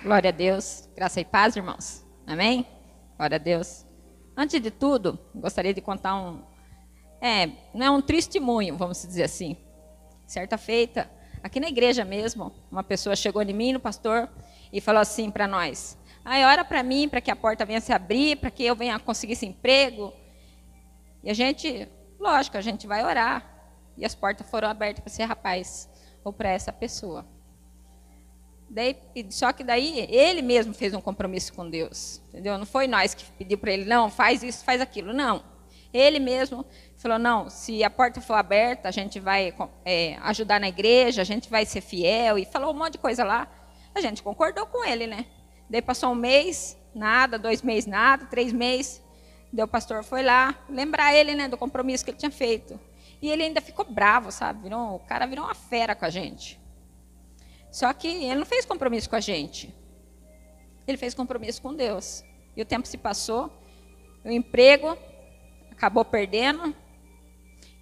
Glória a Deus. Graça e paz, irmãos. Amém? Glória a Deus. Antes de tudo, gostaria de contar não é um testemunho, vamos dizer assim. Certa feita, aqui na igreja mesmo, uma pessoa chegou em mim, no pastor, e falou assim para nós: ora para mim, para que a porta venha se abrir, para que eu venha conseguir esse emprego. E a gente, lógico, a gente vai orar. E as portas foram abertas para esse rapaz, ou para essa pessoa. Só que daí ele mesmo fez um compromisso com Deus, entendeu? Não foi nós que pediu para ele, não, faz isso, faz aquilo, não. Ele mesmo falou, não, se a porta for aberta, a gente vai ajudar na igreja, a gente vai ser fiel, e falou um monte de coisa lá. A gente concordou com ele, né? Daí passou um mês, nada, 2 meses, nada, 3 meses. Daí o pastor foi lá lembrar ele, né, do compromisso que ele tinha feito. E ele ainda ficou bravo, sabe? O cara virou uma fera com a gente. Só que ele não fez compromisso com a gente. Ele fez compromisso com Deus. E o tempo se passou, o emprego acabou perdendo.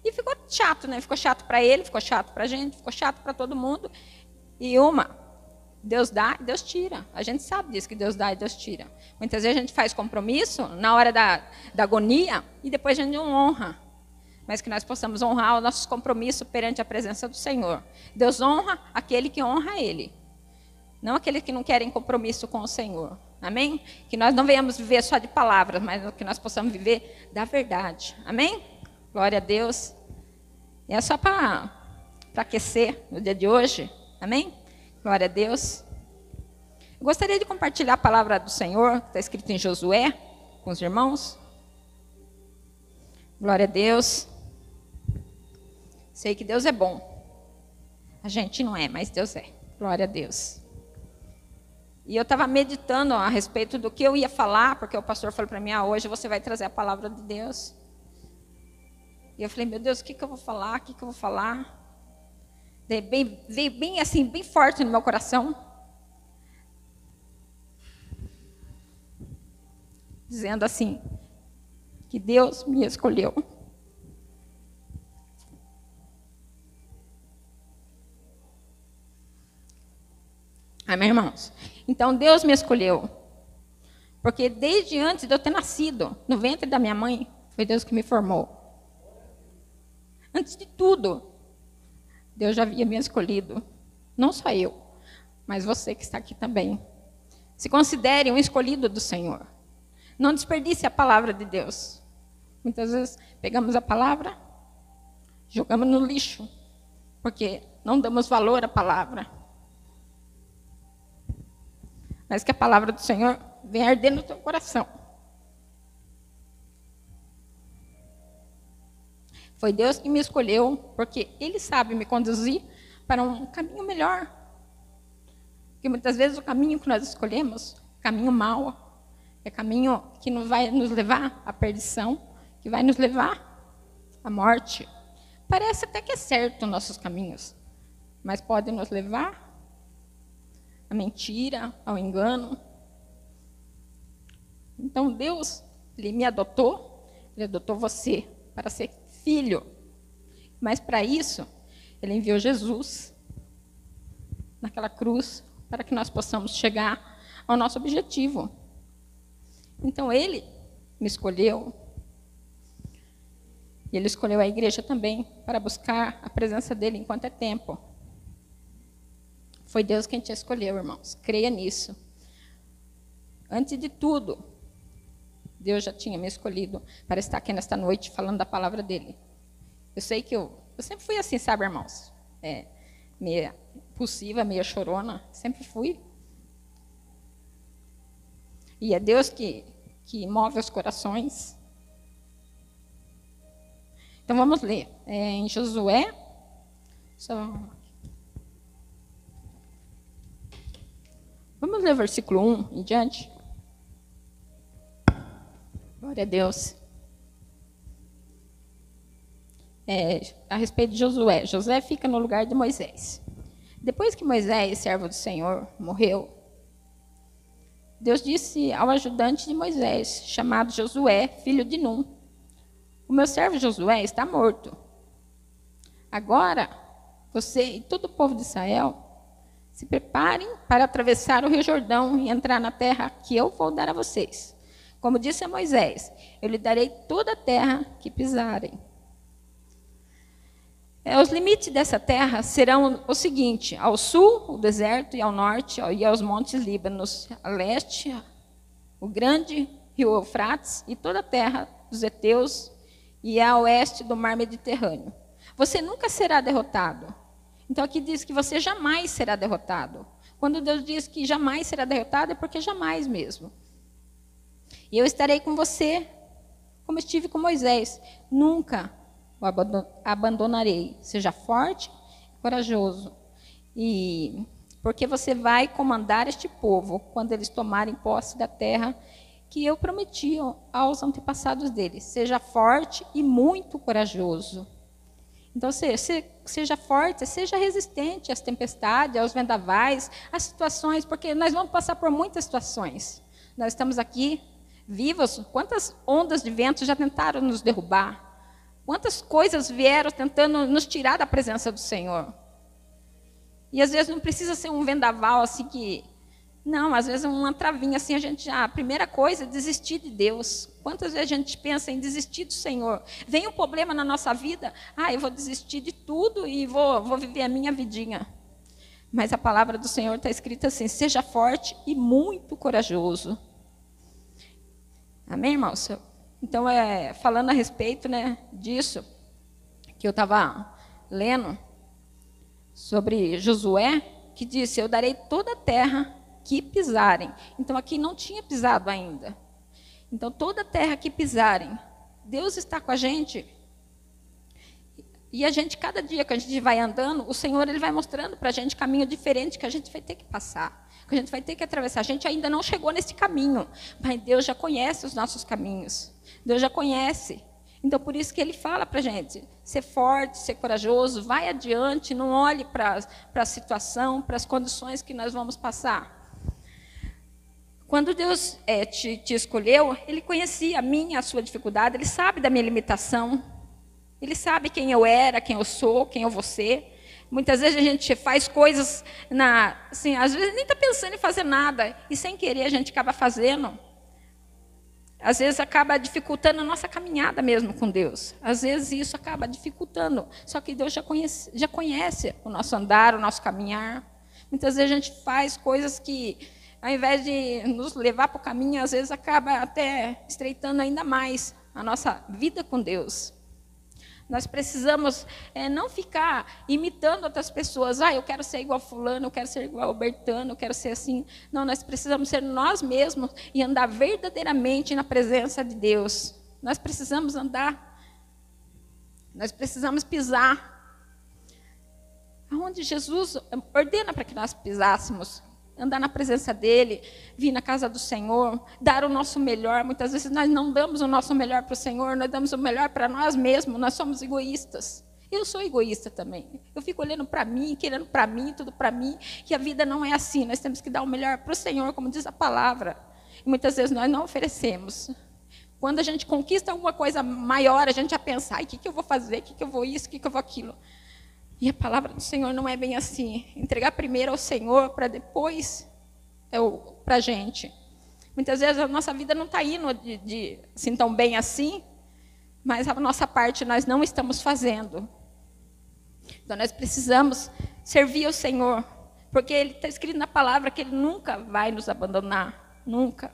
E ficou chato, né? Ficou chato para ele, ficou chato para a gente, ficou chato para todo mundo. E Deus dá e Deus tira. A gente sabe disso, que Deus dá e Deus tira. Muitas vezes a gente faz compromisso na hora da agonia e depois a gente não honra. Mas que nós possamos honrar os nossos compromissos perante a presença do Senhor. Deus honra aquele que honra Ele. Não aquele que não querem compromisso com o Senhor. Amém? Que nós não venhamos viver só de palavras, mas que nós possamos viver da verdade. Amém? Glória a Deus. E é só para aquecer no dia de hoje. Amém? Glória a Deus. Eu gostaria de compartilhar a palavra do Senhor, que está escrito em Josué, com os irmãos. Glória a Deus. Sei que Deus é bom. A gente não é, mas Deus é. Glória a Deus. E eu estava meditando a respeito do que eu ia falar, porque o pastor falou para mim, hoje você vai trazer a palavra de Deus. E eu falei, meu Deus, o que eu vou falar? O que eu vou falar? Veio bem assim, bem forte no meu coração. Dizendo assim, que Deus me escolheu. Amém, irmãos? Então, Deus me escolheu. Porque desde antes de eu ter nascido, no ventre da minha mãe, foi Deus que me formou. Antes de tudo, Deus já havia me escolhido. Não só eu, mas você que está aqui também. Se considere um escolhido do Senhor. Não desperdice a palavra de Deus. Muitas vezes pegamos a palavra, jogamos no lixo, porque não damos valor à palavra. Mas que a palavra do Senhor venha arder no teu coração. Foi Deus que me escolheu, porque Ele sabe me conduzir para um caminho melhor. Porque muitas vezes o caminho que nós escolhemos, caminho mau, é caminho que não vai nos levar à perdição, que vai nos levar à morte. Parece até que é certo os nossos caminhos, mas pode nos levar à mentira, ao engano. Então Deus, Ele me adotou, Ele adotou você para ser filho. Mas para isso, Ele enviou Jesus naquela cruz para que nós possamos chegar ao nosso objetivo. Então Ele me escolheu. E Ele escolheu a igreja também para buscar a presença dEle enquanto é tempo. Foi Deus quem te escolheu, irmãos. Creia nisso. Antes de tudo, Deus já tinha me escolhido para estar aqui nesta noite falando da palavra dEle. Eu sei que eu sempre fui assim, sabe, irmãos? Meia impulsiva, meia chorona. Sempre fui. E é Deus que move os corações. Então vamos ler. Em Josué. Vamos ler o versículo 1 em diante. Glória a Deus. A respeito de Josué. Josué fica no lugar de Moisés. Depois que Moisés, servo do Senhor, morreu, Deus disse ao ajudante de Moisés, chamado Josué, filho de Num: o meu servo Josué está morto. Agora, você e todo o povo de Israel Se preparem para atravessar o Rio Jordão e entrar na terra que eu vou dar a vocês. Como disse a Moisés, eu lhe darei toda a terra que pisarem. Os limites dessa terra serão o seguinte: ao sul, o deserto, e ao norte, e aos montes Líbanos, a leste, o grande rio Eufrates, e toda a terra dos heteus, e a oeste do mar Mediterrâneo. Você nunca será derrotado. Então aqui diz que você jamais será derrotado. Quando Deus diz que jamais será derrotado, é porque jamais mesmo. E eu estarei com você, como estive com Moisés. Nunca o abandonarei. Seja forte e corajoso. E porque você vai comandar este povo quando eles tomarem posse da terra que eu prometi aos antepassados deles. Seja forte e muito corajoso. Então, seja forte, seja resistente às tempestades, aos vendavais, às situações, porque nós vamos passar por muitas situações. Nós estamos aqui vivos. Quantas ondas de vento já tentaram nos derrubar? Quantas coisas vieram tentando nos tirar da presença do Senhor? E às vezes não precisa ser um vendaval assim que... Não, às vezes uma travinha assim, a primeira coisa é desistir de Deus. Quantas vezes a gente pensa em desistir do Senhor? Vem um problema na nossa vida, eu vou desistir de tudo e vou viver a minha vidinha. Mas a palavra do Senhor está escrita assim: seja forte e muito corajoso. Amém, irmãos? Então, falando a respeito, disso, que eu estava lendo sobre Josué, que disse: eu darei toda a terra que pisarem. Então, aqui não tinha pisado ainda. Então, toda a terra que pisarem, Deus está com a gente. E a gente, cada dia que a gente vai andando, o Senhor ele vai mostrando para a gente caminho diferente que a gente vai ter que passar, que a gente vai ter que atravessar. A gente ainda não chegou nesse caminho, mas Deus já conhece os nossos caminhos. Deus já conhece. Então, por isso que Ele fala para a gente, ser forte, ser corajoso, vai adiante, não olhe para a situação, para as condições que nós vamos passar. Quando Deus te escolheu, Ele conhecia a minha, a sua dificuldade, Ele sabe da minha limitação, Ele sabe quem eu era, quem eu sou, quem eu vou ser. Muitas vezes a gente faz coisas, assim, às vezes nem está pensando em fazer nada, e sem querer a gente acaba fazendo. Às vezes acaba dificultando a nossa caminhada mesmo com Deus. Às vezes isso acaba dificultando, só que Deus já conhece o nosso andar, o nosso caminhar. Muitas vezes a gente faz coisas que, ao invés de nos levar para o caminho, às vezes acaba até estreitando ainda mais a nossa vida com Deus. Nós precisamos não ficar imitando outras pessoas. Eu quero ser igual a fulano, eu quero ser igual ao Bertano, eu quero ser assim. Não, nós precisamos ser nós mesmos e andar verdadeiramente na presença de Deus. Nós precisamos andar, nós precisamos pisar aonde Jesus ordena para que nós pisássemos. Andar na presença dEle, vir na casa do Senhor, dar o nosso melhor. Muitas vezes nós não damos o nosso melhor para o Senhor, nós damos o melhor para nós mesmos, nós somos egoístas. Eu sou egoísta também. Eu fico olhando para mim, querendo para mim, tudo para mim, que a vida não é assim. Nós temos que dar o melhor para o Senhor, como diz a palavra. E muitas vezes nós não oferecemos. Quando a gente conquista alguma coisa maior, a gente já pensa, o que eu vou fazer, o que eu vou isso, o que eu vou aquilo. E a palavra do Senhor não é bem assim. Entregar primeiro ao Senhor, para depois para a gente. Muitas vezes a nossa vida não está indo assim, tão bem assim, mas a nossa parte nós não estamos fazendo. Então nós precisamos servir ao Senhor, porque Ele está escrito na palavra que Ele nunca vai nos abandonar. Nunca.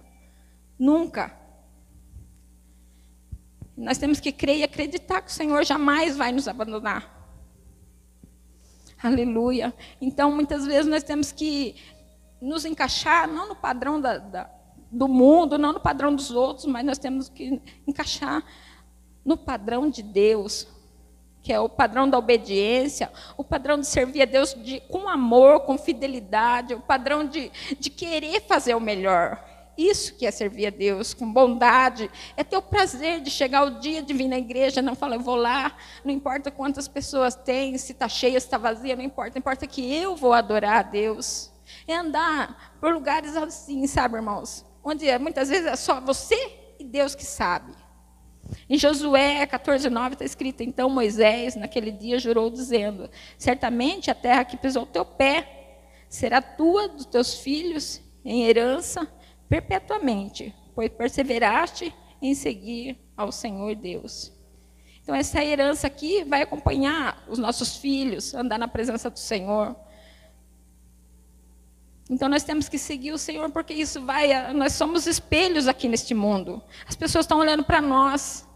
Nunca. Nós temos que crer e acreditar que o Senhor jamais vai nos abandonar. Aleluia. Então, muitas vezes nós temos que nos encaixar, não no padrão do mundo, não no padrão dos outros, mas nós temos que encaixar no padrão de Deus, que é o padrão da obediência, o padrão de servir a Deus com amor, com fidelidade, o padrão de querer fazer o melhor. Isso que é servir a Deus, com bondade, é ter o prazer de chegar o dia de vir na igreja, não falar, eu vou lá, não importa quantas pessoas tem, se está cheia, se está vazia, não importa que eu vou adorar a Deus. É andar por lugares assim, sabe, irmãos, onde muitas vezes é só você e Deus que sabe. Em Josué 14:9 está escrito, então Moisés naquele dia jurou dizendo, certamente a terra que pisou o teu pé será tua dos teus filhos em herança perpetuamente, pois perseveraste em seguir ao Senhor Deus. Então, essa herança aqui vai acompanhar os nossos filhos, andar na presença do Senhor. Então, nós temos que seguir o Senhor, porque isso vai... Nós somos espelhos aqui neste mundo. As pessoas estão olhando para nós.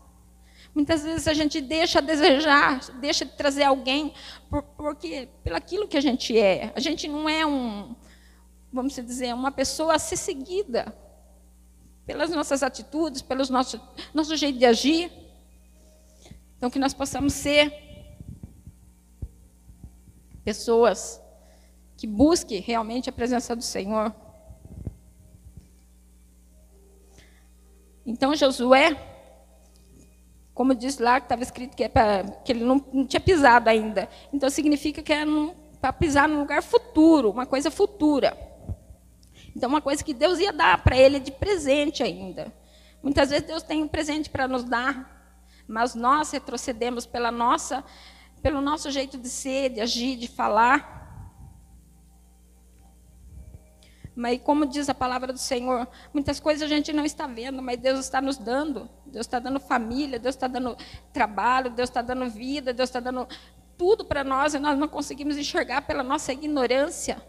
Muitas vezes a gente deixa a desejar, deixa de trazer alguém, porque pelo aquilo que a gente é. A gente não é vamos dizer, uma pessoa a ser seguida pelas nossas atitudes, pelo nosso jeito de agir. Então, que nós possamos ser pessoas que busquem realmente a presença do Senhor. Então, Josué, como diz lá, que estava escrito que ele não tinha pisado ainda. Então, significa que é para pisar num lugar futuro, uma coisa futura. Então, uma coisa que Deus ia dar para ele de presente ainda. Muitas vezes Deus tem um presente para nos dar, mas nós retrocedemos pelo nosso jeito de ser, de agir, de falar. Mas, como diz a palavra do Senhor, muitas coisas a gente não está vendo, mas Deus está nos dando. Deus está dando família, Deus está dando trabalho, Deus está dando vida, Deus está dando tudo para nós, e nós não conseguimos enxergar pela nossa ignorância.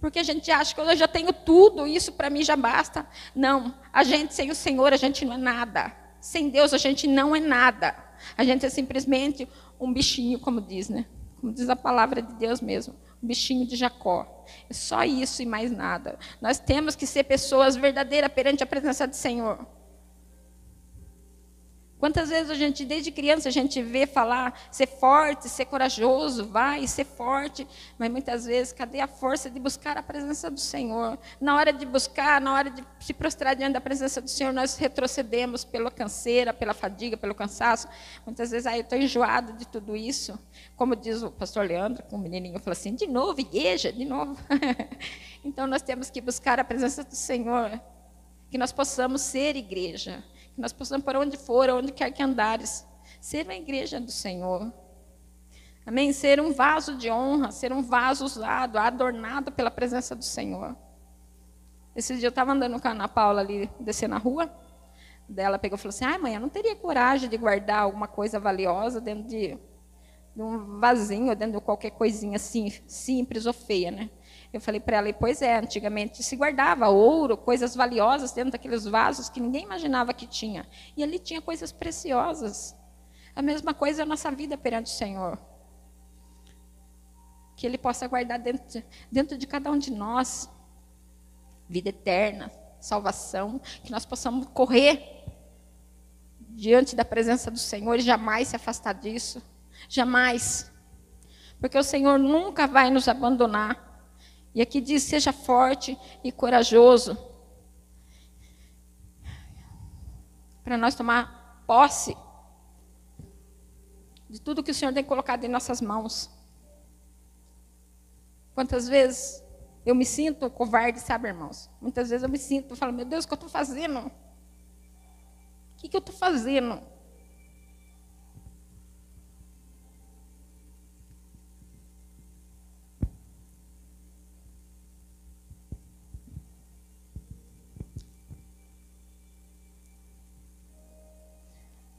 Porque a gente acha que eu já tenho tudo, isso para mim já basta. Não, a gente sem o Senhor, a gente não é nada. Sem Deus, a gente não é nada. A gente é simplesmente um bichinho, como diz, né? Como diz a palavra de Deus mesmo. Um bichinho de Jacó. É só isso e mais nada. Nós temos que ser pessoas verdadeiras perante a presença do Senhor. Quantas vezes a gente, desde criança, a gente vê falar, ser forte, ser corajoso, vai, ser forte. Mas muitas vezes, cadê a força de buscar a presença do Senhor? Na hora de buscar, na hora de se prostrar diante da presença do Senhor, nós retrocedemos pela canseira, pela fadiga, pelo cansaço. Muitas vezes, eu estou enjoado de tudo isso. Como diz o pastor Leandro, com o menininho, falou assim, de novo, igreja, de novo. Então, nós temos que buscar a presença do Senhor, que nós possamos ser igreja. Que nós possamos, por onde for, onde quer que andares, ser uma igreja do Senhor. Amém? Ser um vaso de honra, ser um vaso usado, adornado pela presença do Senhor. Esse dia eu estava andando com a Ana Paula ali, descendo a rua, ela pegou e falou assim, mãe, eu não teria coragem de guardar alguma coisa valiosa dentro de um vasinho, dentro de qualquer coisinha assim, simples ou feia, né? Eu falei para ela, pois é, antigamente se guardava ouro, coisas valiosas dentro daqueles vasos que ninguém imaginava que tinha. E ali tinha coisas preciosas. A mesma coisa é a nossa vida perante o Senhor. Que Ele possa guardar dentro de cada um de nós. Vida eterna, salvação. Que nós possamos correr diante da presença do Senhor e jamais se afastar disso. Jamais. Porque o Senhor nunca vai nos abandonar. E aqui diz, seja forte e corajoso. Para nós tomar posse de tudo que o Senhor tem colocado em nossas mãos. Quantas vezes eu me sinto covarde, sabe, irmãos? Muitas vezes eu falo, meu Deus, o que eu estou fazendo? O que eu estou fazendo?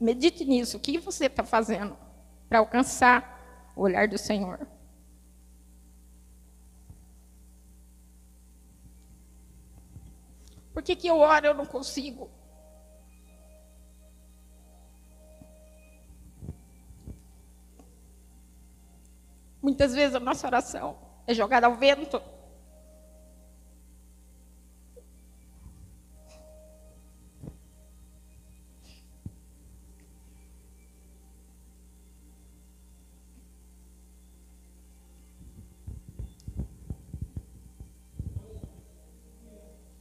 Medite nisso. O que você está fazendo para alcançar o olhar do Senhor? Por que eu oro e eu não consigo? Muitas vezes a nossa oração é jogada ao vento.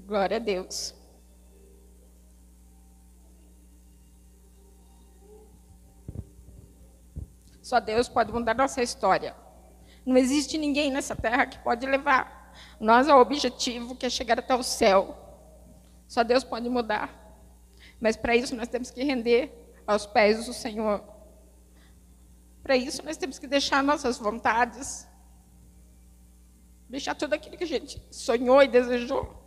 Glória a Deus. Só Deus pode mudar nossa história. Não existe ninguém nessa terra que pode levar nós ao objetivo que é chegar até o céu. Só Deus pode mudar. Mas para isso nós temos que render aos pés do Senhor. Para isso nós temos que deixar nossas vontades. deixar tudo aquilo que a gente sonhou e desejou.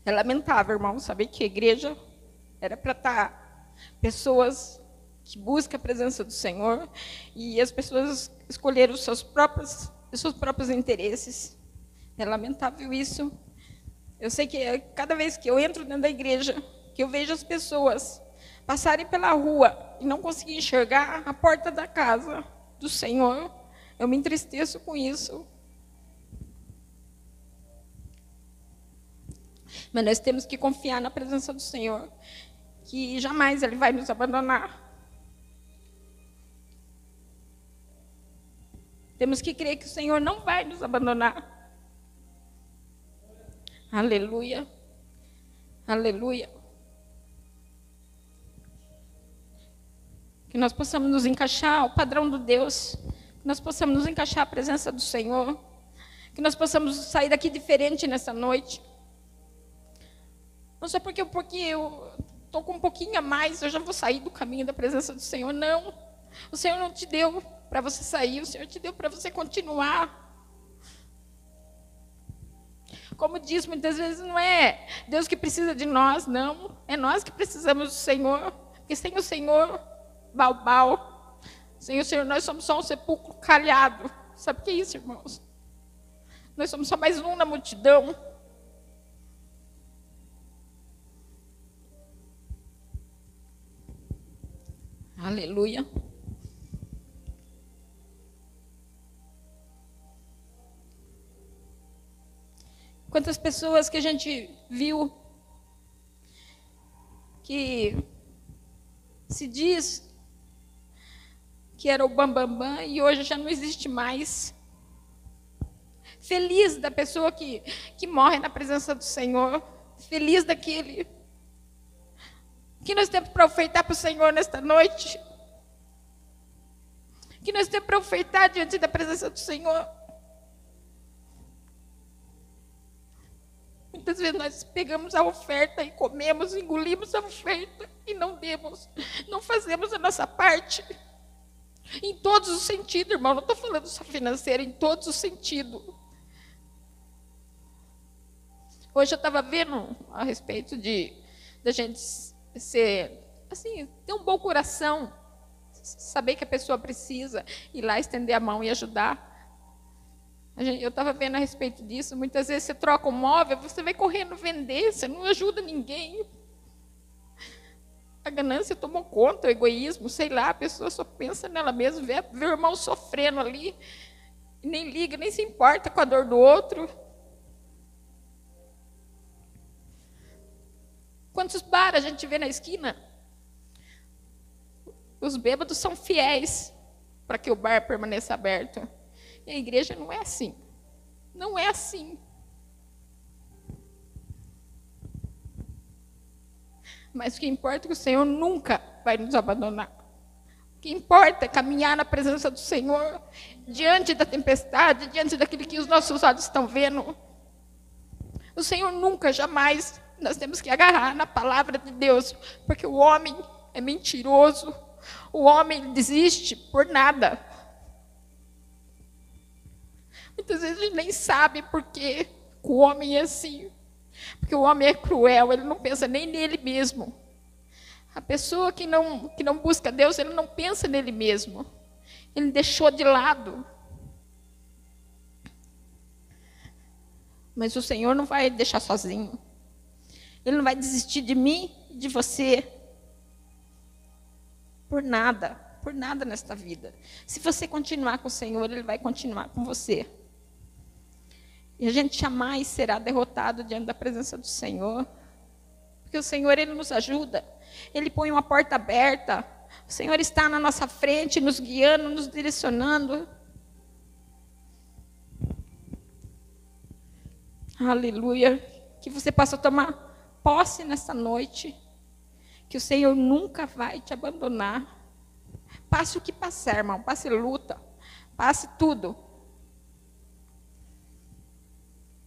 É lamentável, irmão, saber que a igreja era para estar pessoas que buscam a presença do Senhor e as pessoas escolheram os seus próprios interesses. É lamentável isso. Eu sei que cada vez que eu entro dentro da igreja, que eu vejo as pessoas passarem pela rua e não conseguir enxergar a porta da casa do Senhor, eu me entristeço com isso. Mas nós temos que confiar na presença do Senhor, que jamais Ele vai nos abandonar. Temos que crer que o Senhor não vai nos abandonar. Aleluia. Aleluia. Que nós possamos nos encaixar ao padrão do Deus, que nós possamos nos encaixar à presença do Senhor, que nós possamos sair daqui diferente nessa noite. Não só porque eu estou com um pouquinho a mais, eu já vou sair do caminho da presença do Senhor. Não. O Senhor não te deu para você sair, o Senhor te deu para você continuar. Como diz, muitas vezes não é Deus que precisa de nós, não. É nós que precisamos do Senhor. Porque sem o Senhor, balbal. Sem o Senhor, nós somos só um sepulcro calhado. Sabe o que é isso, irmãos? Nós somos só mais um na multidão. Aleluia. Quantas pessoas que a gente viu que se diz que era o bambambam e hoje já não existe mais. Feliz da pessoa que morre na presença do Senhor. Feliz daquele. O que nós temos para ofertar para o Senhor nesta noite? O que nós temos para ofertar diante da presença do Senhor? Muitas vezes nós pegamos a oferta e comemos, engolimos a oferta e não demos, não fazemos a nossa parte. Em todos os sentidos, irmão, não estou falando só financeiro, em todos os sentidos. Hoje eu estava vendo a respeito da gente ser, assim, ter um bom coração, saber que a pessoa precisa, ir lá estender a mão e ajudar. Eu estava vendo a respeito disso. Muitas vezes você troca um móvel, você vai correndo vender, você não ajuda ninguém. A ganância tomou conta, o egoísmo, sei lá, a pessoa só pensa nela mesma, vê o irmão sofrendo ali, e nem liga, nem se importa com a dor do outro. Quantos bares a gente vê na esquina? Os bêbados são fiéis para que o bar permaneça aberto. E a igreja não é assim. Não é assim. Mas o que importa é que o Senhor nunca vai nos abandonar. O que importa é caminhar na presença do Senhor, diante da tempestade, diante daquilo que os nossos olhos estão vendo. O Senhor nunca, jamais, nós temos que agarrar na palavra de Deus, porque o homem é mentiroso, o homem desiste por nada. Muitas vezes a gente nem sabe por que o homem é assim. Porque o homem é cruel, ele não pensa nem nele mesmo. A pessoa que não busca Deus, ele não pensa nele mesmo. Ele deixou de lado. Mas o Senhor não vai deixar sozinho. Ele não vai desistir de mim e de você. Por nada nesta vida. Se você continuar com o Senhor, Ele vai continuar com você. E a gente jamais será derrotado diante da presença do Senhor. Porque o Senhor, Ele nos ajuda. Ele põe uma porta aberta. O Senhor está na nossa frente, nos guiando, nos direcionando. Aleluia. Que você possa tomar posse nessa noite. Que o Senhor nunca vai te abandonar. Passe o que passar, irmão. Passe luta. Passe tudo.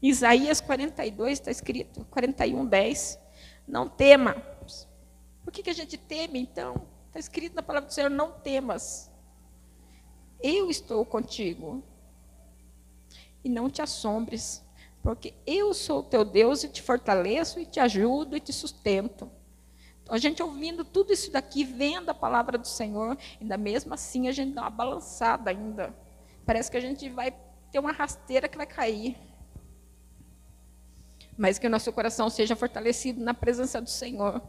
Isaías 42 está escrito, 41:10. Não tema. Por que a gente teme, então? Está escrito na palavra do Senhor, não temas. Eu estou contigo. E não te assombres, porque eu sou o teu Deus e te fortaleço e te ajudo e te sustento. Então, a gente ouvindo tudo isso daqui, vendo a palavra do Senhor, ainda mesmo assim a gente dá uma balançada ainda. Parece que a gente vai ter uma rasteira que vai cair. Mas que o nosso coração seja fortalecido na presença do Senhor.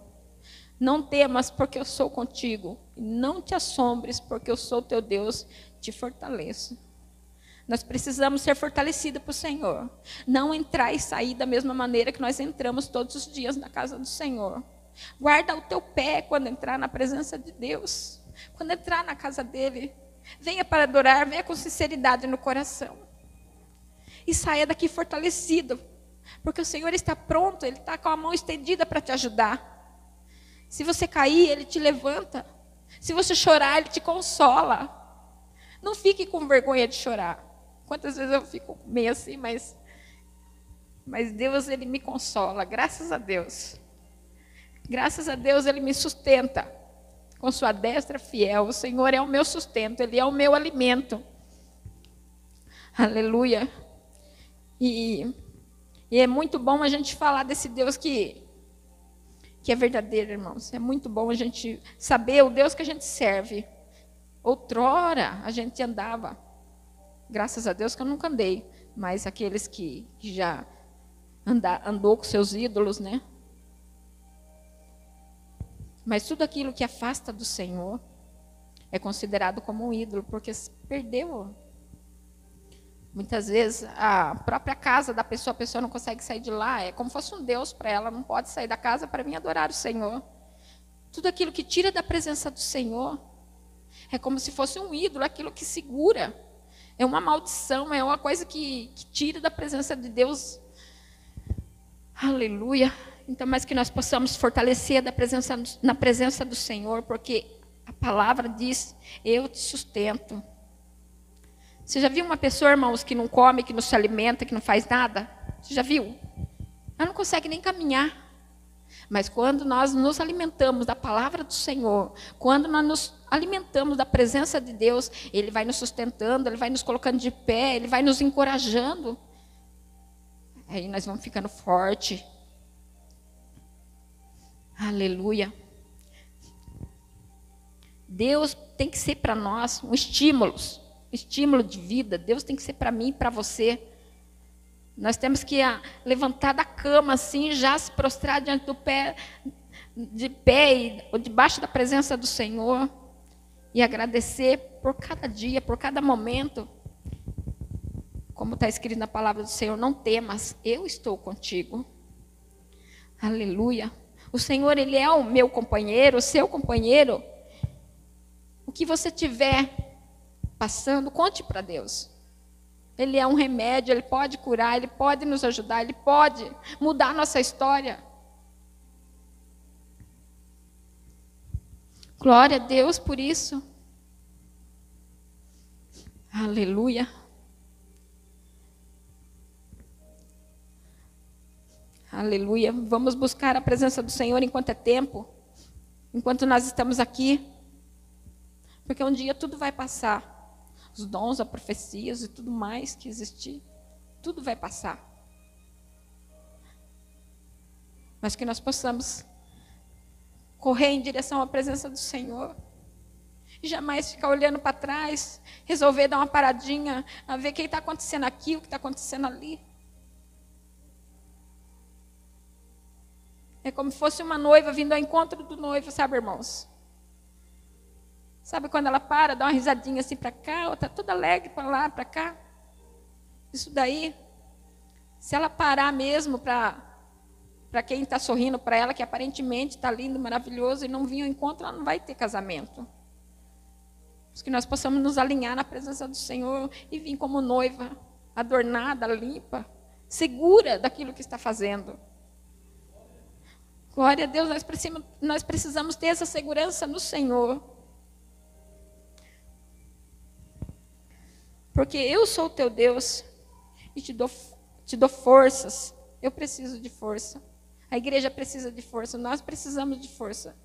Não temas, porque eu sou contigo. Não te assombres, porque eu sou o teu Deus, te fortaleço. Nós precisamos ser fortalecidos para o Senhor. Não entrar e sair da mesma maneira que nós entramos todos os dias na casa do Senhor. Guarda o teu pé quando entrar na presença de Deus. Quando entrar na casa dele, venha para adorar, venha com sinceridade no coração. E saia daqui fortalecido. Porque o Senhor está pronto, Ele está com a mão estendida para te ajudar. Se você cair, Ele te levanta. Se você chorar, Ele te consola. Não fique com vergonha de chorar. Quantas vezes eu fico meio assim, mas Deus, Ele me consola, graças a Deus. Graças a Deus, Ele me sustenta com sua destra fiel. O Senhor é o meu sustento, Ele é o meu alimento. Aleluia. E é muito bom a gente falar desse Deus que é verdadeiro, irmãos. É muito bom a gente saber o Deus que a gente serve. Outrora a gente andava, graças a Deus que eu nunca andei, mas aqueles que já andou com seus ídolos, né? Mas tudo aquilo que afasta do Senhor é considerado como um ídolo, porque perdeu. Muitas vezes a própria casa da pessoa, a pessoa não consegue sair de lá, é como se fosse um Deus para ela, não pode sair da casa para vir adorar o Senhor. Tudo aquilo que tira da presença do Senhor é como se fosse um ídolo, aquilo que segura. É uma maldição, é uma coisa que tira da presença de Deus. Aleluia. Então, mas que nós possamos fortalecer na presença do Senhor, porque a palavra diz, eu te sustento. Você já viu uma pessoa, irmãos, que não come, que não se alimenta, que não faz nada? Você já viu? Ela não consegue nem caminhar. Mas quando nós nos alimentamos da palavra do Senhor, quando nós nos alimentamos da presença de Deus, Ele vai nos sustentando, Ele vai nos colocando de pé, Ele vai nos encorajando. Aí nós vamos ficando fortes. Aleluia. Deus tem que ser para nós um estímulo de vida. Deus tem que ser para mim e para você. Nós temos que levantar da cama assim, já se prostrar diante do pé, de pé ou debaixo da presença do Senhor e agradecer por cada dia, por cada momento. Como está escrito na palavra do Senhor, não temas, eu estou contigo. Aleluia. O Senhor, Ele é o meu companheiro, o seu companheiro. O que você tiver passando, conte para Deus. Ele é um remédio, Ele pode curar, Ele pode nos ajudar, Ele pode mudar a nossa história. Glória a Deus por isso. Aleluia. Aleluia. Vamos buscar a presença do Senhor enquanto é tempo, enquanto nós estamos aqui. Porque um dia tudo vai passar. Os dons, as profecias e tudo mais que existir, tudo vai passar. Mas que nós possamos correr em direção à presença do Senhor. E jamais ficar olhando para trás, resolver dar uma paradinha, a ver o que está acontecendo aqui, o que está acontecendo ali. É como se fosse uma noiva vindo ao encontro do noivo, sabe, irmãos? Sabe quando ela para, dá uma risadinha assim para cá, ou está toda alegre para lá, para cá? Isso daí, se ela parar mesmo para quem está sorrindo para ela, que aparentemente está lindo, maravilhoso, e não vir ao encontro, ela não vai ter casamento. Que nós possamos nos alinhar na presença do Senhor e vir como noiva, adornada, limpa, segura daquilo que está fazendo. Glória a Deus, nós precisamos ter essa segurança no Senhor. Porque eu sou o teu Deus e te dou forças. Eu preciso de força. A igreja precisa de força. Nós precisamos de força.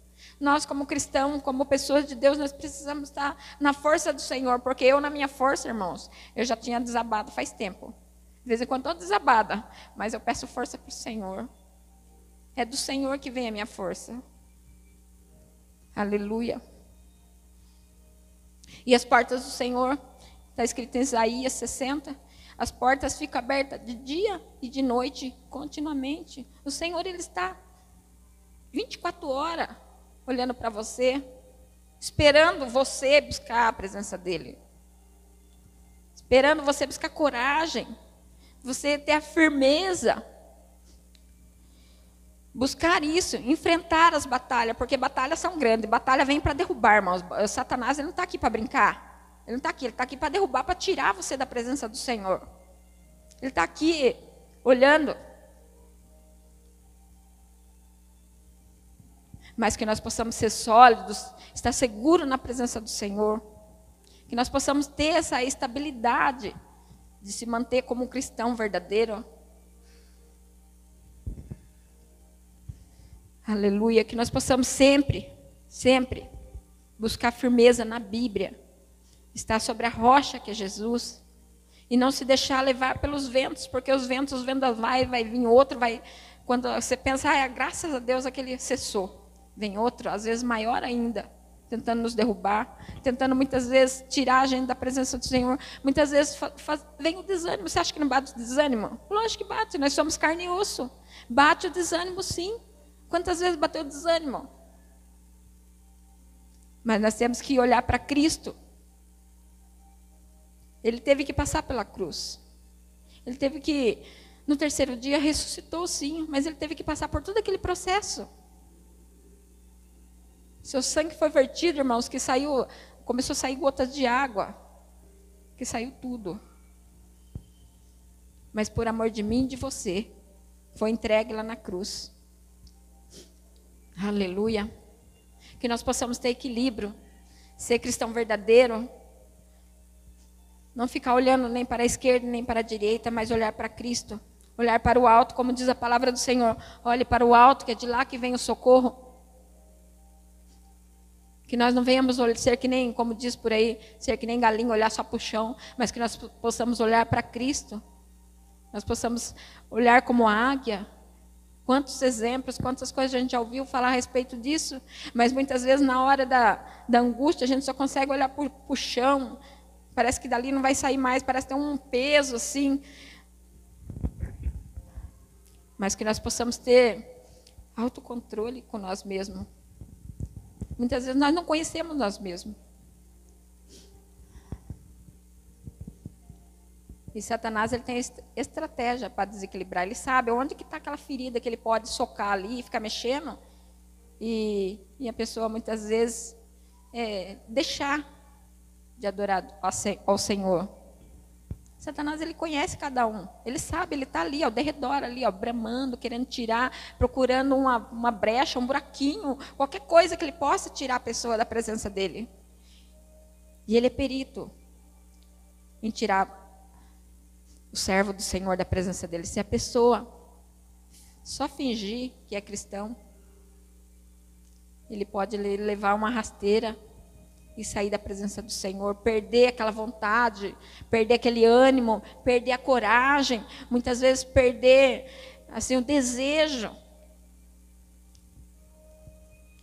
Nós, como cristãos, como pessoas de Deus, nós precisamos estar na força do Senhor, porque eu, na minha força, irmãos, eu já tinha desabado faz tempo. De vez em quando estou desabada, mas eu peço força para o Senhor. É do Senhor que vem a minha força. Aleluia. E as portas do Senhor, está escrito em Isaías 60, as portas ficam abertas de dia e de noite, continuamente. O Senhor, Ele está 24 horas olhando para você, esperando você buscar a presença dEle. Esperando você buscar coragem, você ter a firmeza. Buscar isso, enfrentar as batalhas, porque batalhas são grandes, batalha vem para derrubar, irmãos. O Satanás, ele não está aqui para brincar, ele não está aqui, ele está aqui para derrubar, para tirar você da presença do Senhor. Ele está aqui olhando. Mas que nós possamos ser sólidos, estar seguros na presença do Senhor. Que nós possamos ter essa estabilidade de se manter como um cristão verdadeiro. Aleluia. Que nós possamos sempre, sempre buscar firmeza na Bíblia. Estar sobre a rocha que é Jesus. E não se deixar levar pelos ventos, porque os ventos vai vir outro, vai. Quando você pensa, graças a Deus aquele cessou. Vem outro, às vezes maior ainda, tentando nos derrubar, tentando muitas vezes tirar a gente da presença do Senhor. Muitas vezes vem o desânimo. Você acha que não bate o desânimo? Lógico que bate, nós somos carne e osso. Bate o desânimo, sim. Quantas vezes bateu o desânimo? Mas nós temos que olhar para Cristo. Ele teve que passar pela cruz. Ele teve que, no terceiro dia, ressuscitou sim, mas ele teve que passar por todo aquele processo. Seu sangue foi vertido, irmãos, que saiu, começou a sair gotas de água, que saiu tudo. Mas por amor de mim e de você, foi entregue lá na cruz. Aleluia. Que nós possamos ter equilíbrio, ser cristão verdadeiro, não ficar olhando nem para a esquerda nem para a direita, mas olhar para Cristo, olhar para o alto, como diz a palavra do Senhor. Olhe para o alto, que é de lá que vem o socorro. Que nós não venhamos ser que nem, como diz por aí, ser que nem galinha, olhar só para o chão, mas que nós possamos olhar para Cristo. Nós possamos olhar como a águia. Quantos exemplos, quantas coisas a gente já ouviu falar a respeito disso, mas muitas vezes na hora da angústia a gente só consegue olhar para o chão. Parece que dali não vai sair mais, parece ter um peso assim. Mas que nós possamos ter autocontrole com nós mesmos. Muitas vezes nós não conhecemos nós mesmos. E Satanás, ele tem estratégia para desequilibrar. Ele sabe onde que está aquela ferida que ele pode socar ali e ficar mexendo. E a pessoa, muitas vezes, deixar de adorar ao Senhor. Satanás, ele conhece cada um. Ele sabe, ele está ali, ao derredor, ali, bramando, querendo tirar, procurando uma brecha, um buraquinho, qualquer coisa que ele possa tirar a pessoa da presença dele. E ele é perito em tirar o servo do Senhor da presença dele. Se a pessoa só fingir que é cristão, ele pode levar uma rasteira e sair da presença do Senhor, perder aquela vontade, perder aquele ânimo, perder a coragem, muitas vezes perder assim, o desejo.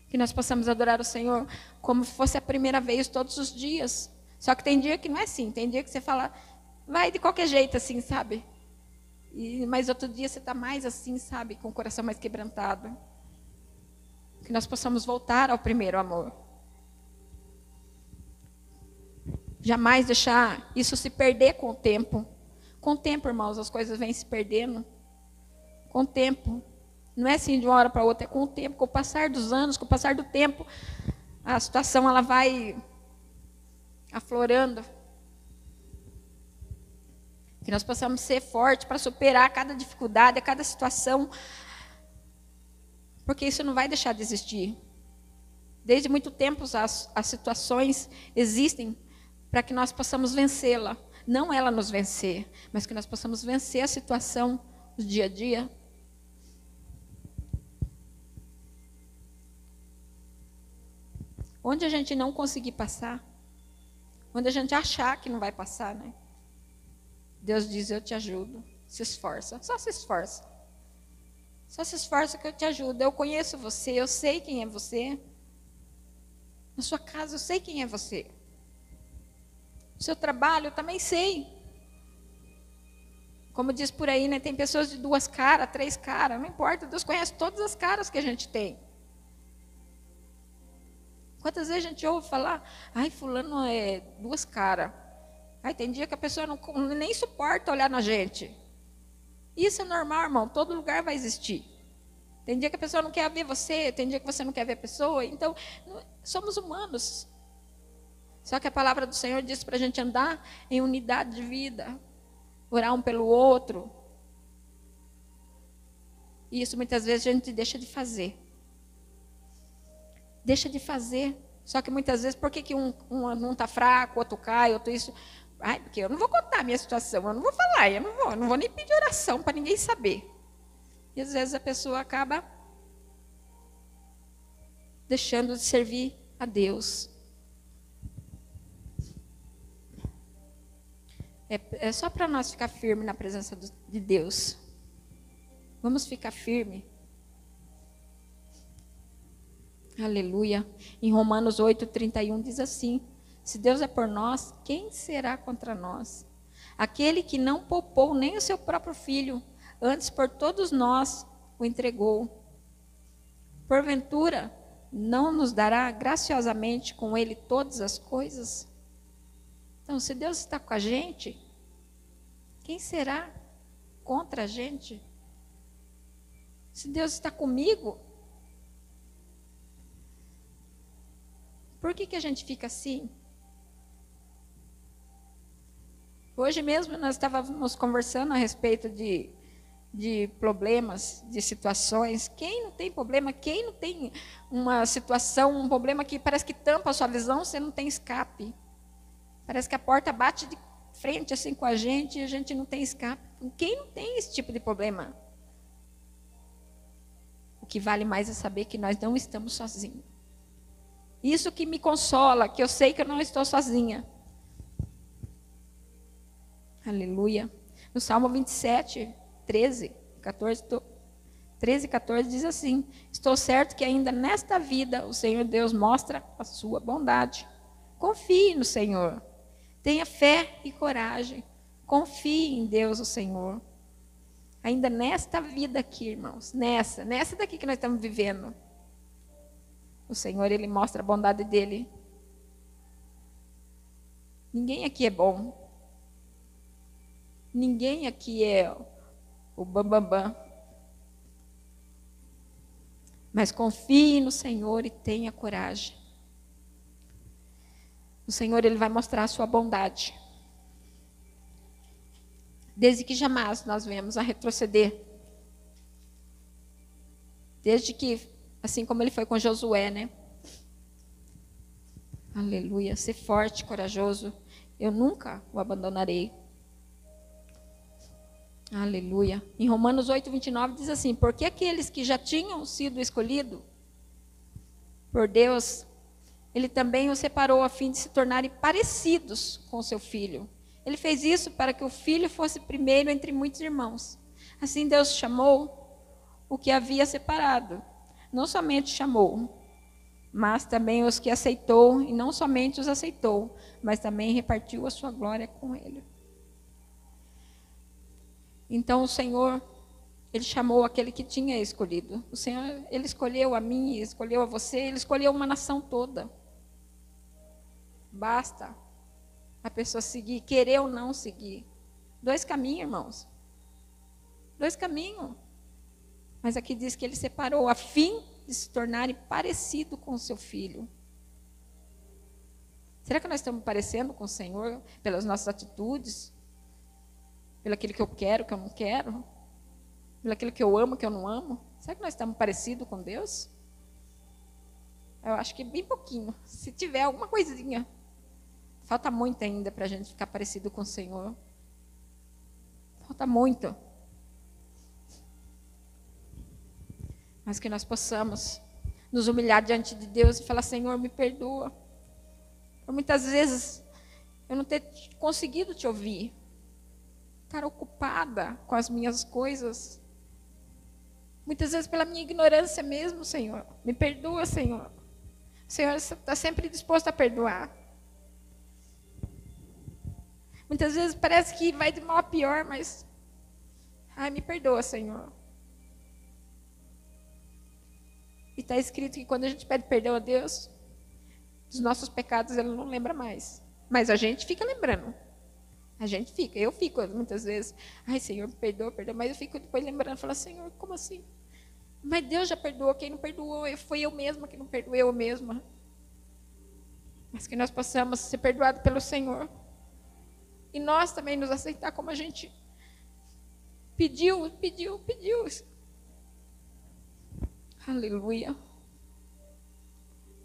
Que nós possamos adorar o Senhor como fosse a primeira vez todos os dias. Só que tem dia que não é assim, tem dia que você fala, vai de qualquer jeito assim, sabe? Mas outro dia você está mais assim, sabe? Com o coração mais quebrantado. Que nós possamos voltar ao primeiro amor. Jamais deixar isso se perder com o tempo. Com o tempo, irmãos, as coisas vêm se perdendo. Com o tempo. Não é assim de uma hora para outra, é com o tempo. Com o passar dos anos, com o passar do tempo, a situação ela vai aflorando. Que nós possamos ser fortes para superar cada dificuldade, cada situação. Porque isso não vai deixar de existir. Desde muito tempo as situações existem para que nós possamos vencê-la. Não ela nos vencer, mas que nós possamos vencer a situação do dia a dia. Onde a gente não conseguir passar, onde a gente achar que não vai passar, né? Deus diz, eu te ajudo. Se esforça, só se esforça. Só se esforça que eu te ajudo. Eu conheço você, eu sei quem é você. Na sua casa eu sei quem é você. No seu trabalho eu também sei. Como diz por aí, né? Tem pessoas de 2 caras, 3 caras, não importa. Deus conhece todas as caras que a gente tem. Quantas vezes a gente ouve falar, ai, fulano é 2 caras. Ai, tem dia que a pessoa nem suporta olhar na gente. Isso é normal, irmão. Todo lugar vai existir. Tem dia que a pessoa não quer ver você, tem dia que você não quer ver a pessoa. Então, somos humanos. Só que a palavra do Senhor diz para a gente andar em unidade de vida. Orar um pelo outro. E isso muitas vezes a gente deixa de fazer. Deixa de fazer. Só que muitas vezes, por que um não está fraco, outro cai, outro isso... Ai, porque eu não vou contar a minha situação, eu não vou falar, eu não vou nem pedir oração para ninguém saber. E às vezes a pessoa acaba deixando de servir a Deus. É só para nós ficar firme na presença de Deus. Vamos ficar firme. Aleluia. Em Romanos 8:31 diz assim: se Deus é por nós, quem será contra nós? Aquele que não poupou nem o seu próprio filho, antes por todos nós o entregou. Porventura, não nos dará graciosamente com ele todas as coisas? Então, se Deus está com a gente, quem será contra a gente? Se Deus está comigo, por que a gente fica assim? Hoje mesmo nós estávamos conversando a respeito de problemas, de situações. Quem não tem problema? Quem não tem uma situação, um problema que parece que tampa a sua visão, você não tem escape. Parece que a porta bate de frente assim com a gente e a gente não tem escape. Quem não tem esse tipo de problema? O que vale mais é saber que nós não estamos sozinhos. Isso que me consola, que eu sei que eu não estou sozinha. Aleluia. No Salmo 27, 13 e 14 diz assim: estou certo que ainda nesta vida o Senhor Deus mostra a sua bondade. Confie no Senhor. Tenha fé e coragem. Confie em Deus, o Senhor. Ainda nesta vida aqui, irmãos, nessa daqui que nós estamos vivendo, o Senhor, Ele mostra a bondade dEle. Ninguém aqui é bom. Ninguém aqui é o bambambam. Mas confie no Senhor e tenha coragem. O Senhor, Ele vai mostrar a sua bondade. Desde que jamais nós venhamos a retroceder. Desde que, assim como Ele foi com Josué, né? Aleluia. Ser forte, corajoso. Eu nunca o abandonarei. Aleluia. Em Romanos 8:29 diz assim: porque aqueles que já tinham sido escolhidos por Deus, Ele também os separou a fim de se tornarem parecidos com seu filho. Ele fez isso para que o filho fosse primeiro entre muitos irmãos. Assim Deus chamou o que havia separado. Não somente chamou, mas também os que aceitou, e não somente os aceitou, mas também repartiu a sua glória com ele. Então o Senhor, Ele chamou aquele que tinha escolhido. O Senhor, Ele escolheu a mim, escolheu a você, Ele escolheu uma nação toda. Basta a pessoa seguir, querer ou não seguir. 2 caminhos, irmãos. 2 caminhos. Mas aqui diz que Ele separou a fim de se tornarem parecido com o seu filho. Será que nós estamos parecendo com o Senhor pelas nossas atitudes? Pelo aquilo que eu quero, que eu não quero? Pelo aquilo que eu amo, que eu não amo? Será que nós estamos parecidos com Deus? Eu acho que bem pouquinho. Se tiver alguma coisinha. Falta muito ainda para a gente ficar parecido com o Senhor. Falta muito. Mas que nós possamos nos humilhar diante de Deus e falar: Senhor, me perdoa. Por muitas vezes eu não ter conseguido te ouvir, estar ocupada com as minhas coisas. Muitas vezes pela minha ignorância mesmo, Senhor. Me perdoa, Senhor. O Senhor está sempre disposto a perdoar. Muitas vezes parece que vai de mal a pior, mas... Ai, me perdoa, Senhor. E está escrito que quando a gente pede perdão a Deus, dos nossos pecados Ele não lembra mais. Mas a gente fica lembrando. A gente fica, eu fico muitas vezes. Ai, Senhor, me perdoa, perdoa. Mas eu fico depois lembrando, falo: Senhor, como assim? Mas Deus já perdoou, quem não perdoou foi eu mesma que não perdoei eu mesma. Mas que nós possamos ser perdoados pelo Senhor. E nós também nos aceitar como a gente pediu. Aleluia.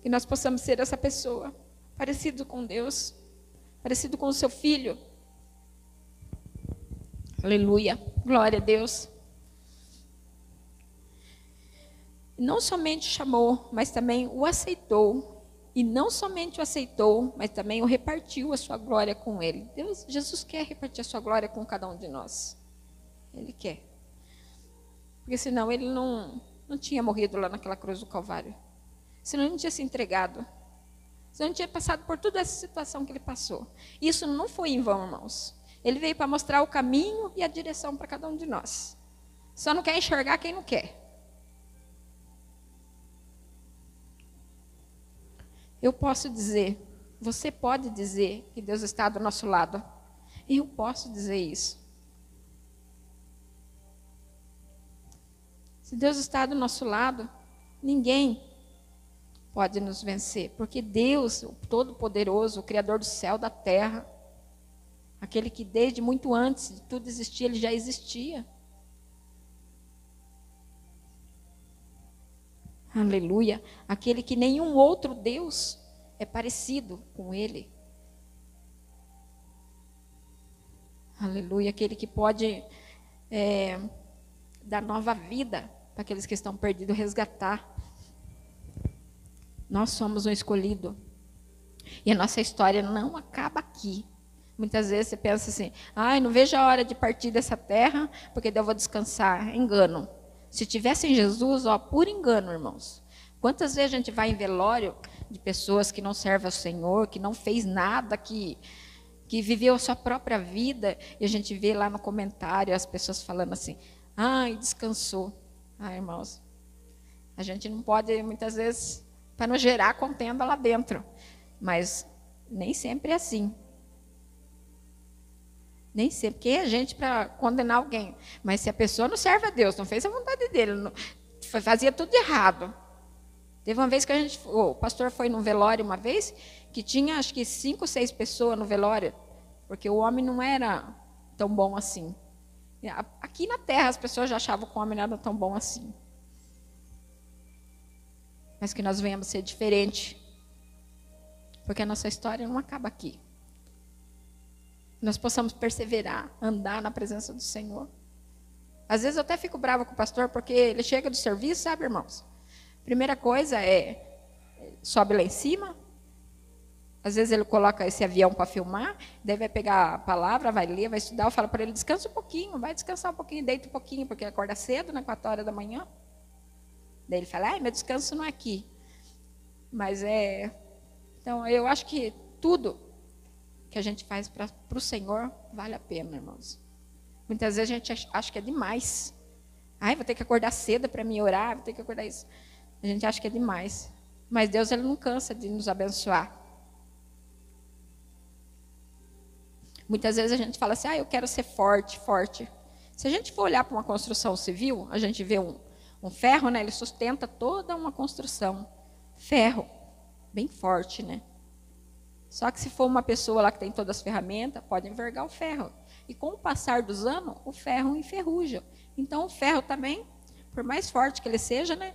Que nós possamos ser essa pessoa, parecido com Deus, parecido com o seu Filho. Aleluia. Glória a Deus. Não somente chamou, mas também o aceitou. E não somente o aceitou, mas também o repartiu a sua glória com ele. Jesus quer repartir a sua glória com cada um de nós. Ele quer. Porque senão ele não tinha morrido lá naquela cruz do Calvário. Senão ele não tinha se entregado. Senão ele não tinha passado por toda essa situação que ele passou. Isso não foi em vão, irmãos. Ele veio para mostrar o caminho e a direção para cada um de nós. Só não quer enxergar quem não quer. Eu posso dizer, você pode dizer que Deus está do nosso lado. Eu posso dizer isso. Se Deus está do nosso lado, ninguém pode nos vencer. Porque Deus, o Todo-Poderoso, o Criador do céu e da terra, aquele que desde muito antes de tudo existir, ele já existia. Aleluia. Aquele que nenhum outro Deus é parecido com ele. Aleluia. Aquele que pode dar nova vida para aqueles que estão perdidos, resgatar. Nós somos um escolhido. E a nossa história não acaba aqui. Muitas vezes você pensa assim: ai, não vejo a hora de partir dessa terra, porque daí eu vou descansar. Engano. Se tivesse em Jesus, por engano, irmãos. Quantas vezes a gente vai em velório de pessoas que não servem ao Senhor, que não fez nada, que viveu a sua própria vida, e a gente vê lá no comentário as pessoas falando assim: ai, descansou. Ai, irmãos, a gente não pode, muitas vezes, para não gerar contenda lá dentro. Mas nem sempre é assim. Nem sempre. Quem é gente para condenar alguém? Mas se a pessoa não serve a Deus, não fez a vontade dele, fazia tudo errado. Teve uma vez que o pastor foi num velório uma vez, que tinha acho que 5 ou 6 pessoas no velório, porque o homem não era tão bom assim. Aqui na terra as pessoas já achavam que o homem não era tão bom assim. Mas que nós venhamos ser diferente, porque a nossa história não acaba aqui. Nós possamos perseverar, andar na presença do Senhor. Às vezes eu até fico brava com o pastor, porque ele chega do serviço, sabe, irmãos? Primeira coisa sobe lá em cima. Às vezes ele coloca esse avião para filmar, daí vai pegar a palavra, vai ler, vai estudar, eu falo para ele: descansa um pouquinho, vai descansar um pouquinho, deita um pouquinho, porque acorda cedo, né, 4 horas da manhã. Daí ele fala: ai, meu descanso não é aqui. Mas então eu acho que tudo que a gente faz para o Senhor vale a pena, irmãos. Muitas vezes a gente acha que é demais. Ai, vou ter que acordar cedo para me orar, vou ter que acordar isso. A gente acha que é demais. Mas Deus, ele não cansa de nos abençoar. Muitas vezes a gente fala assim: eu quero ser forte, forte. Se a gente for olhar para uma construção civil, a gente vê um ferro, né? Ele sustenta toda uma construção. Ferro, bem forte, né? Só que se for uma pessoa lá que tem todas as ferramentas, pode envergar o ferro. E com o passar dos anos, o ferro enferruja. Então o ferro também, por mais forte que ele seja, né?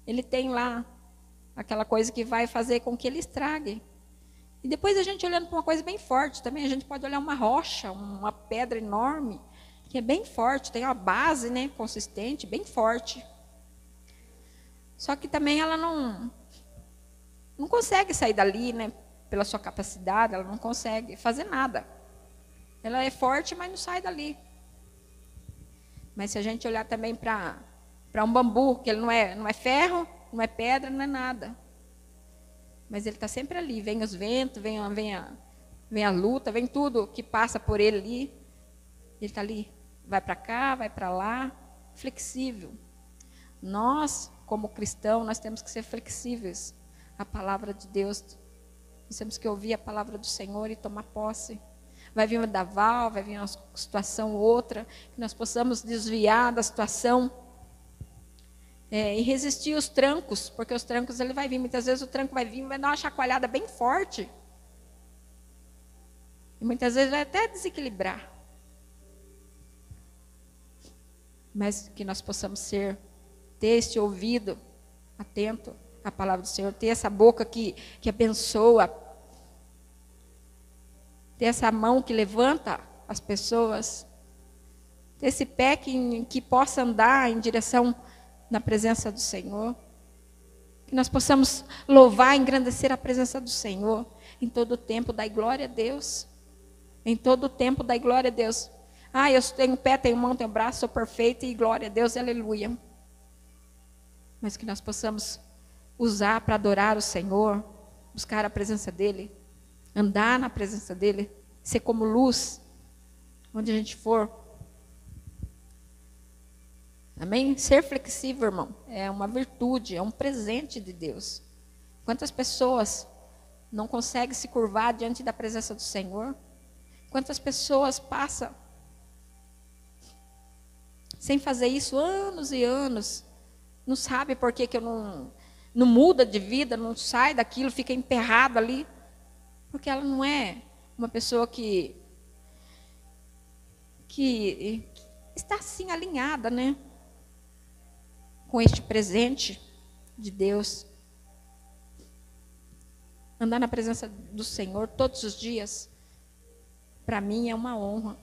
Ele tem lá aquela coisa que vai fazer com que ele estrague. E depois a gente olhando para uma coisa bem forte também, a gente pode olhar uma rocha, uma pedra enorme, que é bem forte, tem uma base, né, consistente, bem forte. Só que também ela não consegue sair dali, né? Pela sua capacidade, ela não consegue fazer nada. Ela é forte, mas não sai dali. Mas se a gente olhar também para um bambu, que ele não é ferro, não é pedra, não é nada. Mas ele está sempre ali. Vem os ventos, vem a luta, vem tudo que passa por ele ali. Ele está ali. Vai para cá, vai para lá. Flexível. Nós, como cristãos, nós temos que ser flexíveis. A palavra de Deus. Nós temos que ouvir a palavra do Senhor e tomar posse. Vai vir um vendaval, vai vir uma situação ou outra, que nós possamos desviar da situação e resistir aos trancos, porque os trancos ele vai vir. Muitas vezes o tranco vai vir e vai dar uma chacoalhada bem forte. E muitas vezes vai até desequilibrar. Mas que nós possamos ter esse ouvido atento à palavra do Senhor, ter essa boca que abençoa, ter essa mão que levanta as pessoas, ter esse pé que possa andar em direção na presença do Senhor. Que nós possamos louvar e engrandecer a presença do Senhor em todo o tempo, dar glória a Deus. Em todo o tempo, dar glória a Deus. Eu tenho pé, tenho mão, tenho braço, sou perfeita e glória a Deus, aleluia. Mas que nós possamos usar para adorar o Senhor, buscar a presença dEle, andar na presença dEle, ser como luz, onde a gente for. Amém? Ser flexível, irmão, é uma virtude, é um presente de Deus. Quantas pessoas não conseguem se curvar diante da presença do Senhor? Quantas pessoas passam sem fazer isso anos e anos, não sabe por que eu não muda de vida, não sai daquilo, fica emperrado ali, porque ela não é uma pessoa que está assim alinhada, né, com este presente de Deus. Andar na presença do Senhor todos os dias, para mim é uma honra.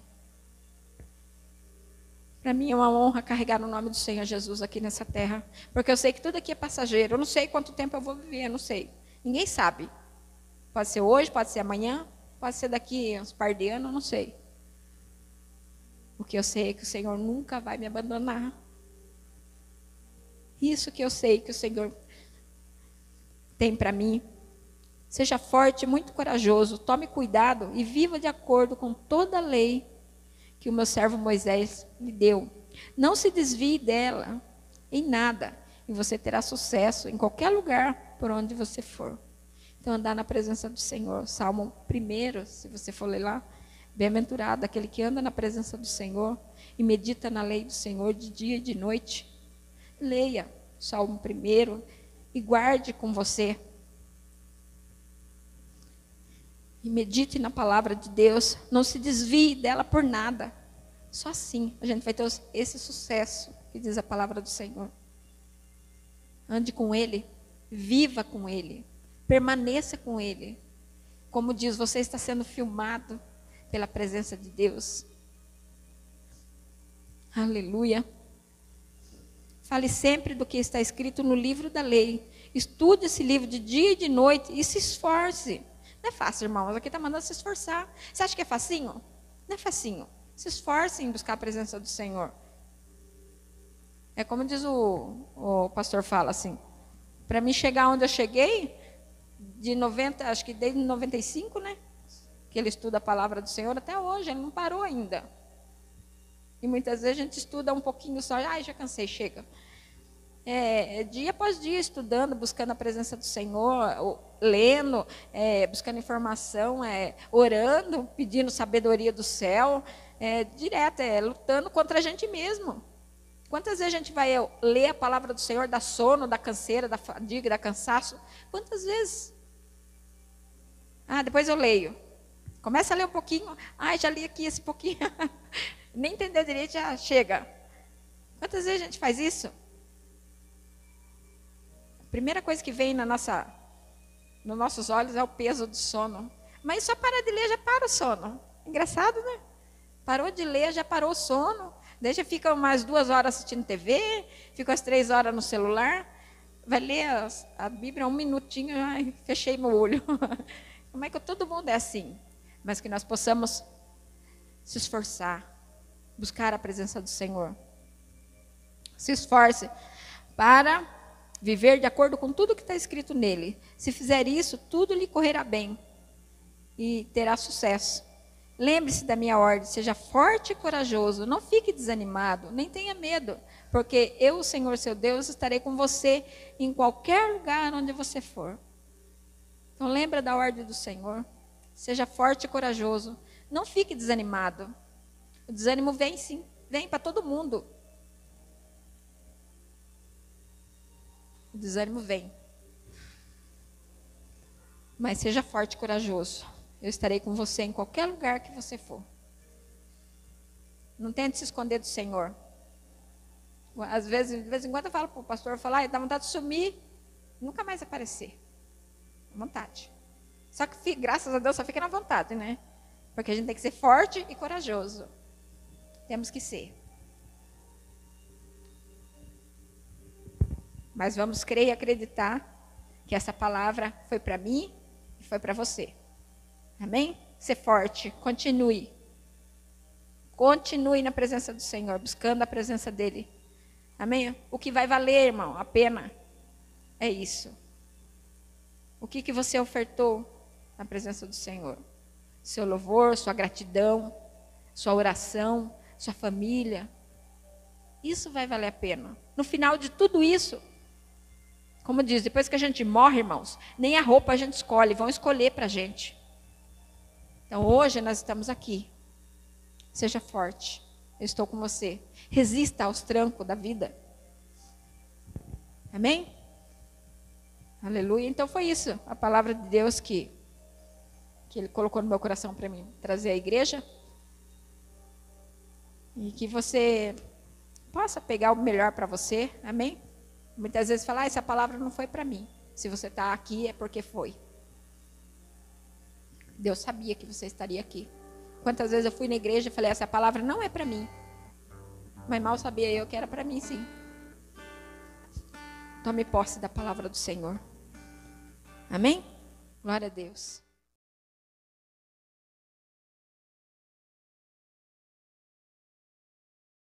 Para mim é uma honra carregar o nome do Senhor Jesus aqui nessa terra. Porque eu sei que tudo aqui é passageiro. Eu não sei quanto tempo eu vou viver, eu não sei. Ninguém sabe. Pode ser hoje, pode ser amanhã, pode ser daqui uns par de anos, eu não sei. O que eu sei é que o Senhor nunca vai me abandonar. Isso que eu sei que o Senhor tem para mim. Seja forte, muito corajoso, tome cuidado e viva de acordo com toda a lei que o meu servo Moisés lhe deu. Não se desvie dela em nada, e você terá sucesso em qualquer lugar por onde você for. Então, andar na presença do Senhor. Salmo 1, se você for ler lá, bem-aventurado aquele que anda na presença do Senhor e medita na lei do Senhor de dia e de noite. Leia Salmo 1 e guarde com você. E medite na palavra de Deus. Não se desvie dela por nada. Só assim a gente vai ter esse sucesso que diz a palavra do Senhor. Ande com Ele. Viva com Ele. Permaneça com Ele. Como diz, você está sendo filmado pela presença de Deus. Aleluia. Fale sempre do que está escrito no livro da lei. Estude esse livro de dia e de noite e se esforce. Não é fácil, irmãos. Aqui está mandando se esforçar. Você acha que é facinho? Não é facinho. Se esforce em buscar a presença do Senhor. É como diz o pastor fala assim. Para mim chegar onde eu cheguei, de 90, acho que desde 95, né? Que ele estuda a palavra do Senhor até hoje, ele não parou ainda. E muitas vezes a gente estuda um pouquinho só, já cansei, chega. Dia após dia estudando, buscando a presença do Senhor, lendo, buscando informação, orando, pedindo sabedoria do céu, direto, lutando contra a gente mesmo. Quantas vezes a gente vai ler a palavra do Senhor, da sono, da canseira, da fadiga, da cansaço? Quantas vezes? Depois eu leio. Começa a ler um pouquinho, já li aqui esse pouquinho. Nem entendeu direito, já chega. Quantas vezes a gente faz isso? A primeira coisa que vem nos nossos olhos é o peso do sono. Mas só para de ler, já para o sono. Engraçado, né? Parou de ler, já parou o sono. Daí já fica umas 2 horas assistindo TV, fica umas 3 horas no celular. vai ler a Bíblia 1 minutinho, ai, fechei meu olho. Como é que todo mundo é assim? Mas que nós possamos se esforçar, buscar a presença do Senhor. Se esforce para viver de acordo com tudo que está escrito nele. Se fizer isso, tudo lhe correrá bem e terá sucesso. Lembre-se da minha ordem, seja forte e corajoso, não fique desanimado, nem tenha medo, porque eu, o Senhor seu Deus, estarei com você em qualquer lugar onde você for. Então lembra da ordem do Senhor, seja forte e corajoso, não fique desanimado. O desânimo vem sim, vem para todo mundo. O desânimo vem. Mas seja forte e corajoso. Eu estarei com você em qualquer lugar que você for. Não tente se esconder do Senhor. Às vezes, de vez em quando eu falo para o pastor, dá vontade de sumir, nunca mais aparecer. Dá vontade. Só que, graças a Deus, só fica na vontade, né? Porque a gente tem que ser forte e corajoso. Temos que ser. Mas vamos crer e acreditar que essa palavra foi para mim e foi para você. Amém? Ser forte, continue. Continue na presença do Senhor, buscando a presença dEle. Amém? O que vai valer, irmão, a pena, é isso. O que você ofertou na presença do Senhor? Seu louvor, sua gratidão, sua oração, sua família. Isso vai valer a pena. No final de tudo isso, como diz, depois que a gente morre, irmãos, nem a roupa a gente escolhe, vão escolher para a gente. Então hoje nós estamos aqui. Seja forte. Eu estou com você. Resista aos trancos da vida. Amém? Aleluia. Então foi isso. A palavra de Deus que Ele colocou no meu coração para mim trazer à igreja. E que você possa pegar o melhor para você. Amém? Muitas vezes falar, essa palavra não foi para mim. Se você está aqui é porque foi. Deus sabia que você estaria aqui. Quantas vezes eu fui na igreja e falei, essa palavra não é para mim. Mas mal sabia eu que era para mim, sim. Tome posse da palavra do Senhor. Amém? Glória a Deus.